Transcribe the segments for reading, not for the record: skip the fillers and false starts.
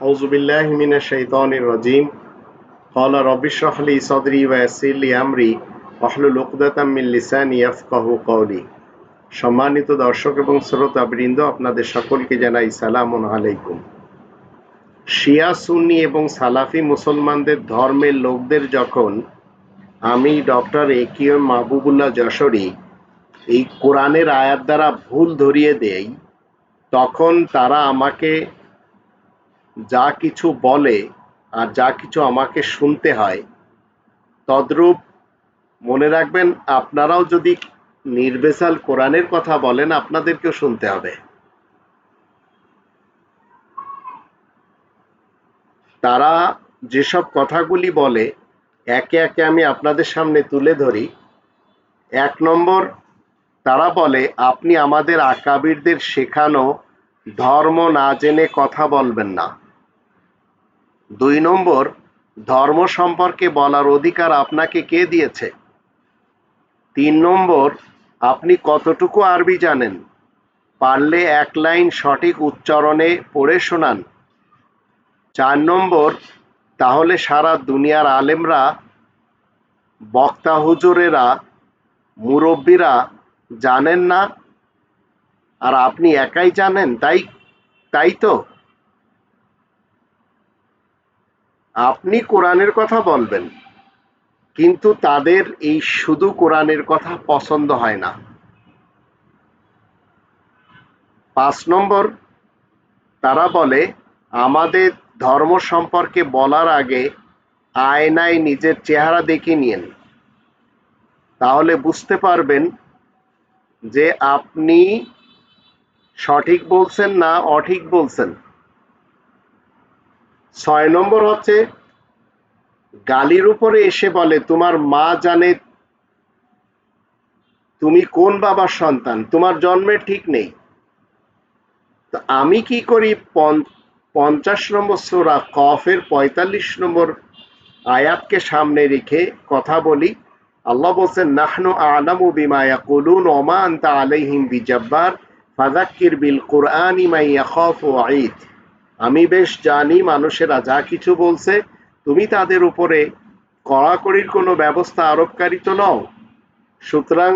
আউযু বিল্লাহি মিনাশ শাইতানির রাজিম। ক্বালা রাব্বি ইশরাহ লি সাদরি ওয়া ইয়াসসির লি আমরি ওয়াহলুল উকদাতাম মিন লিসানি ইয়াফকাহু কওলি। সম্মানিত দর্শক এবং শ্রোতাবৃন্দ, আপনাদের সকলকে জানাই সালামুন আলাইকুম। শিয়া সুন্নি এবং সালাফি মুসলমানদের ধর্মের লোকদের যখন আমি ডক্টর এ.কে.এম মাহবুবুল্লাহ যশোরী এই কোরআনের আয়াত দ্বারা ভুল ধরিয়ে দেই, তখন তারা আমাকে যা কিছু বলে আর যা কিছু আমাকে শুনতে হয়, তদ্রূপ মনে রাখবেন, আপনারাও যদি নির্ভেজাল কোরআনের কথা বলেন, আপনাদেরকেও শুনতে হবে। তারা যেসব কথাগুলি বলে একে একে আমি আপনাদের সামনে তুলে ধরি। ১ নম্বর, তারা বলে আপনি আমাদের আকাবিরদের শেখানো ধর্ম না জেনে কথা বলবেন না। ২ নম্বর, ধর্ম সম্পর্কে বলার অধিকার আপনাকে কে দিয়েছে? ৩ নম্বর, আপনি কতটুকু আরবি জানেন? পারলে ১ লাইন সঠিক উচ্চারণে পড়ে শোনান। ৪ নম্বর, তাহলে সারা দুনিয়ার আলেমরা, বক্তা হুজুরেরা, মুরব্বীরা জানেন না আর আপনি একাই জানেন, তাই তো? আপনি কোরআনের কথা বলবেন, কিন্তু তাদের এই শুধু কোরআনের কথা পছন্দ হয় না। ৫ নম্বর, তারা বলে আমাদের ধর্ম সম্পর্কে বলার আগে আয়নায় নিজের চেহারা দেখে নিন, তাহলে বুঝতে পারবেন যে আপনি সঠিক বলছেন না অঠিক বলছেন। ৬ নম্বর হচ্ছে গালির উপরে এসে বলে তোমার মা জানে তুমি কোন বাবার সন্তান, তোমার জন্মের ঠিক নেই। তো আমি কি করি, ৫০ নম্বর সূরা কফের ৪৫ নম্বর আয়াতকে সামনে রেখে কথা বলি। আল্লাহ বলছেন নাহনু আ'লামু বিমা ইয়াকুলুন ওয়া মা আনতা আলাইহিম বিজাব্বার ফাযাক্কির বিল কুরআনি মান ইয়াখাফু ওয়াঈদ। আমি বেশ জানি মানুষেরা যা কিছু বলছে, তুমি তাদের উপরে কড়াকড়ির কোনো ব্যবস্থা আরোপকারী তো নও। সুতরাং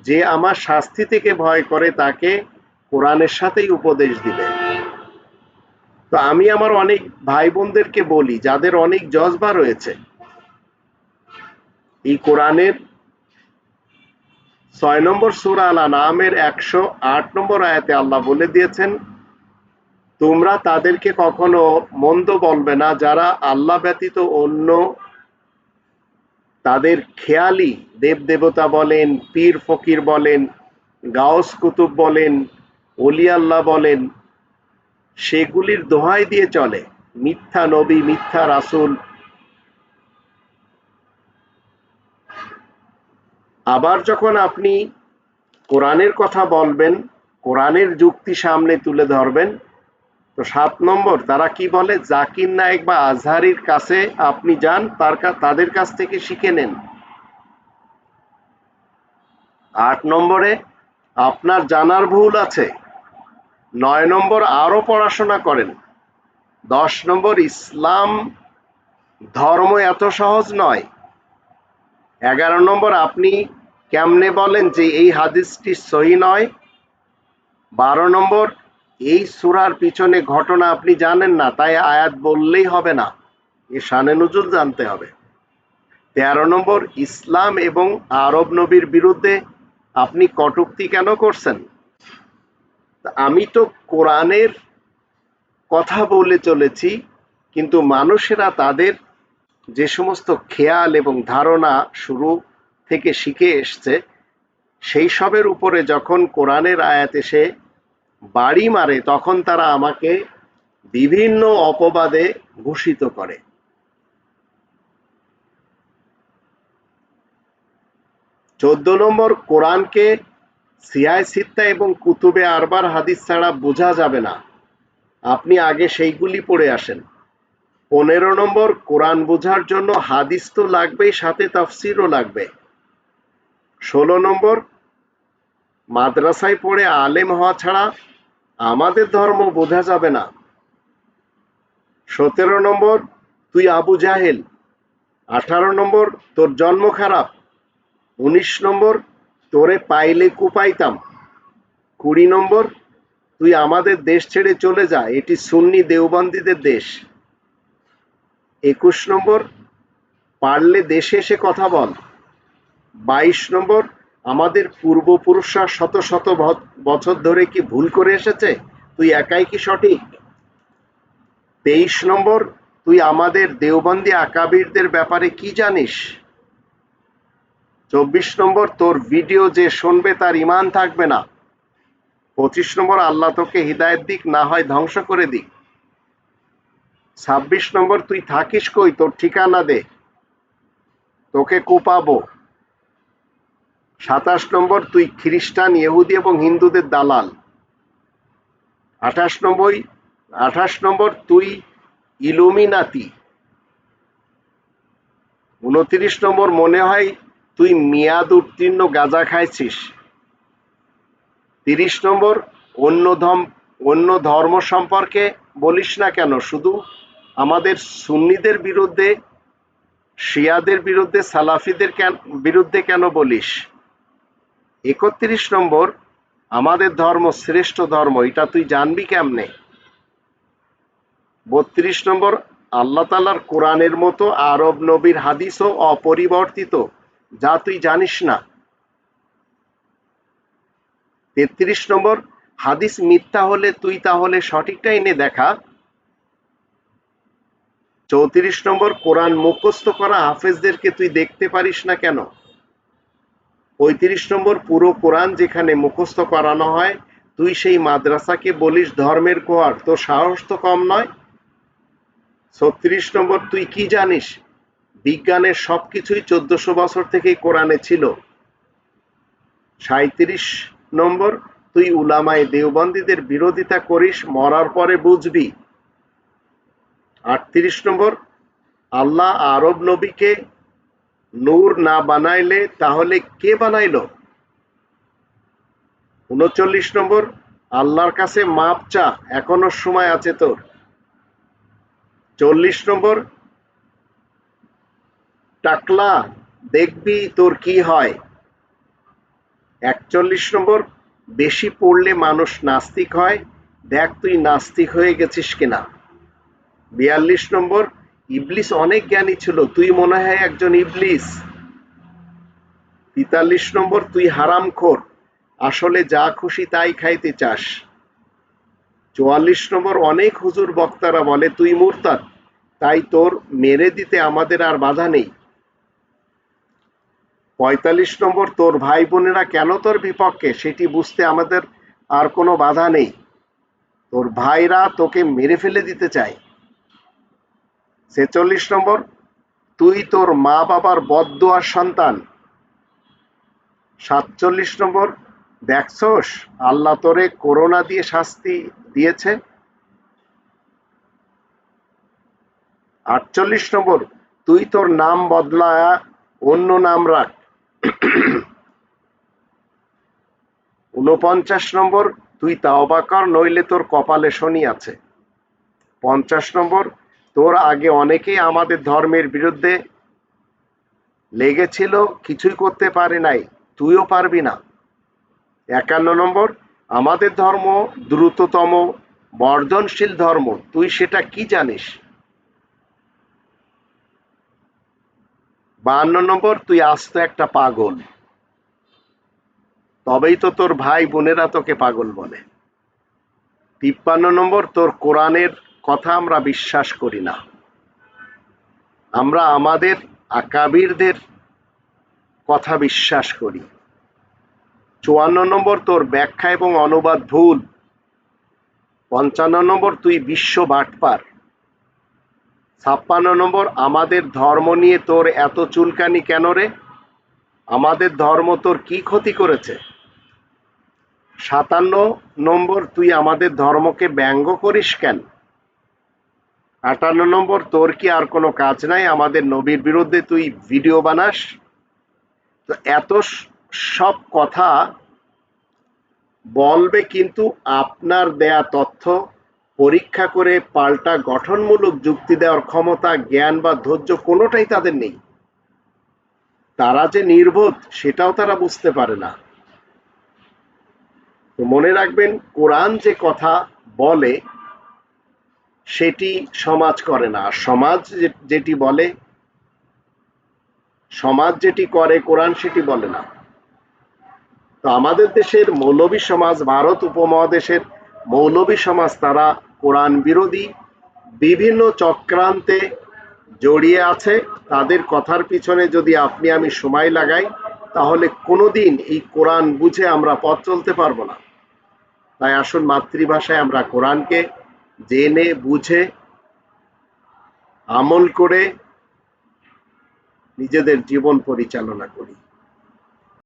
যে আমার শাস্তি থেকে ভয় করে তাকে কোরআনের সাথেই উপদেশ দিবে। তো আমি আমার অনেক ভাই বোনদেরকে বলি যাদের অনেক জজবা রয়েছে, এই কোরআনের ৬ নম্বর সূরা আল আনআমের ১০৮ নম্বর আয়াতে আল্লাহ বলে দিয়েছেন, তোমরা তাদেরকে কখনো মন্দ বলবে না যারা আল্লাহ ব্যতীত অন্য তাদের খেয়ালি দেবদেবতা বলেন, পীর ফকির বলেন, গাউস কুতুব বলেন, ওলি আল্লাহ বলেন, সেগুলির দোহাই দিয়ে চলে, মিথ্যা নবী, মিথ্যা রাসূল। আবার যখন আপনি কোরআনের কথা বলবেন, কোরআনের যুক্তি সামনে তুলে ধরবেন, তো ৭ নম্বর তারা কি বলে, জাকির নায়েক বা আজহারির কাছে আপনি যান, তাদের কাছ থেকে শিখে নেন। ৮ নম্বরে আপনার জানার ভুল আছে। ৯ নম্বর আরো পড়াশোনা করেন। ১০ নম্বর ইসলাম ধর্ম এত সহজ নয়। ১১ নম্বর আপনি কেমনে বলেন যে এই হাদিসটি সহি নয়। ১২ নম্বর এই সূরার পিছনে ঘটনা আপনি জানেন না, তাই আয়াত বললেই হবে না, এ শানে নুজুল জানতে হবে। ১৩ নম্বর ইসলাম এবং আরব নবীর বিরুদ্ধে আপনি কটূক্তি কেন করছেন? আমি তো কোরআনের কথা বলে চলেছি, কিন্তু মানুষেরা তাদের যে সমস্ত খেয়াল এবং ধারণা শুরু থেকে শিখে এসছে, সেই সবের উপরে যখন কোরআনের আয়াত এসে বাড়ি মারে, তখন তারা আমাকে বিভিন্ন অপবাদে ভূষিত করে। ১৪ নম্বর কোরআনকে সিয়ায় সিত্তা এবং কুতুবে আরবার হাদিস ছাড়া বোঝা যাবে না, আপনি আগে সেইগুলি পড়ে আসেন। ১৫ নম্বর কোরআন বোঝার জন্য হাদিস তো লাগবেই, সাথে তাফসিরও লাগবে। ১৬ নম্বর মাদ্রাসায় পড়ে আলেম হওয়া ছাড়া আমাদের ধর্ম বোঝা যাবে না। 17 নম্বর তুই আবু জাহেল। 18 নম্বর তোর জন্ম খারাপ। 19 নম্বর তোরে পাইলে কুপাইতাম। 20 নম্বর তুই আমাদের দেশ ছেড়ে চলে যা, এটি সুন্নি দেওবন্দীদের দেশ। 21 নম্বর পারলে দেশে এসে কথা বল। 22 নম্বর আমাদের পূর্বপুরুষরা শত শত বছর ধরে কি ভুল করে এসেছে, তুই একাই কি সঠিক? 23 নম্বর তুই আমাদের দেওবন্দি আকাবিরদের ব্যাপারে কি জানিস? 24 নম্বর তোর ভিডিও যে শুনবে তার ঈমান থাকবে না। 25 নম্বর আল্লাহ তোকে হিদায়াত দিক, না হয় ধ্বংস করে দিক। 26 নম্বর তুই থাকিস কই, তোর ঠিকানা দে, তোকে কুপাবো। 27 নম্বর তুই খ্রিস্টান, ইহুদি এবং হিন্দুদের দালাল। 28 নম্বর তুই ইলুমিনাতি। 29 নম্বর মনে হয় তুই মেয়াদ উত্তীর্ণ গাঁজা খাইছিস। 30 নম্বর অন্য ধর্ম সম্পর্কে বলিস না কেন, শুধু আমাদের সুন্নিদের বিরুদ্ধে, শিয়াদের বিরুদ্ধে, সালাফিদের বিরুদ্ধে কেন বলিস? 31 নম্বর আমাদের ধর্ম শ্রেষ্ঠ ধর্ম, এটা তুই জানবি কেমনে? 32 নম্বর আল্লাহ তাআলার কোরআনের মতো আরব নবীর হাদিসও অপরিবর্তিত, যা তুই জানিস না। 33 নম্বর হাদিস মিথ্যা হলে তুই তাহলে সঠিকটা এনে দেখা। 34 নম্বর কোরআন মুখস্থ করা হাফেজদেরকে তুই দেখতে পারিস না কেন? 35 নম্বর পুরো কোরআন যেখানে মুখস্থ করানো হয়, তুই সেই মাদ্রাসাকে বলিস ধর্মের কোয়ার, তোর সাহস তো কম নয়। 36 নম্বর তুই কি জানিস বিজ্ঞানের সবকিছুই 1400 বছর থেকেই কোরআনে ছিল। 37 নম্বর তুই উলামায়ে দেওবন্দীদের বিরোধিতা করিস, মরার পরে বুঝবি। 38 নম্বর আল্লাহ আরব নবীকে নূর না বানাইলে তাহলে কে বানাইলো? 39 নম্বর আল্লাহর কাছে মাপ চা, এখনো সময় আছে তোর। 40 নম্বর টাকলা, দেখবি তোর কি হয়। 41 নম্বর বেশি পড়লে মানুষ নাস্তিক হয়, দেখ তুই নাস্তিক হয়ে গেছিস কিনা। 42 নম্বর ইবলিস অনেক জ্ঞানী ছিল, তুই মনে হয় একজন ইবলিস। 43 নম্বর তুই হারামখোর, আসলে যা খুশি তাই খাইতে চাস। 44 নম্বর অনেক হুজুর বক্তারা বলে তুই মুরতাদ, তাই তোর মেরে দিতে আমাদের আর বাধা নেই। 45 নম্বর তোর ভাই বোনেরা কেন তোর বিপক্ষে সেটি বুঝতে আমাদের আর কোনো বাধা নেই, তোর ভাইরা তোকে মেরে ফেলে দিতে চায়। 46 নম্বর তুই তোর মা বাবার বদদুয়ার সন্তান। 47 নম্বর দেখছস আল্লাহ তোরে করোনা দিয়ে শাস্তি দিয়েছে। 48 নম্বর তুই তোর নাম বদলায়া অন্য নাম রাখ। 49 নম্বর তুই তাওবা কর, নইলে তোর কপালে শনি আছে। 50 নম্বর তোর আগে অনেকেই আমাদের ধর্মের বিরুদ্ধে লেগেছিল, কিছুই করতে পারে নাই, তুইও পারবি না। 51 নম্বর আমাদের ধর্ম দ্রুততম বর্ধনশীল ধর্ম, তুই সেটা কি জানিস? 52 নম্বর তুই আস্ত একটা পাগল, তবেই তো তোর ভাই বোনেরা তোকে পাগল বলে। 53 নম্বর তোর কোরআনের কথা আমরা বিশ্বাস করি না, আমরা আমাদের আকাবিরদের কথা বিশ্বাস করি। 54 নম্বর তোর ব্যাখ্যা এবং অনুবাদ ভুল। 55 নম্বর তুই বিশ্ব বাটপার। 56 নম্বর আমাদের ধর্ম নিয়ে তোর এত চুলকানি কেন রে, আমাদের ধর্ম তোর কি ক্ষতি করেছে? 57 নম্বর তুই আমাদের ধর্মকে ব্যঙ্গ করিস কেন? 58 নম্বর তোর কি আর কোনো কাজ নাই, আমাদের নবীর বিরুদ্ধে তুই ভিডিও বানাস? তো এত সব কথা বলবে, কিন্তু আপনার দেয়া তথ্য পরীক্ষা করে পাল্টা গঠনমূলক যুক্তি দেওয়ার ক্ষমতা, জ্ঞান বা ধৈর্য কোনোটাই তাদের নেই। তারা যে নির্বোধ সেটাও তারা বুঝতে পারে না। তো মনে রাখবেন, কোরআন যে কথা বলে সেটি সমাজ করে না, আর সমাজ যেটি বলে, সমাজ যেটি করে কোরআন সেটি বলে না। তো আমাদের দেশের মৌলবী সমাজ, ভারত উপমহাদেশের মৌলবী সমাজ, তারা কোরআন বিরোধী বিভিন্ন চক্রান্তে জড়িয়ে আছে। তাদের কথার পিছনে যদি আপনি আমি সময় লাগাই তাহলে কোনোদিন এই কোরআন বুঝে আমরা পথ চলতে পারবো না। তাই আসুন মাতৃভাষায় আমরা কোরআনকে জেনে বুঝে আমল করে নিজেদের জীবন পরিচালনা করি।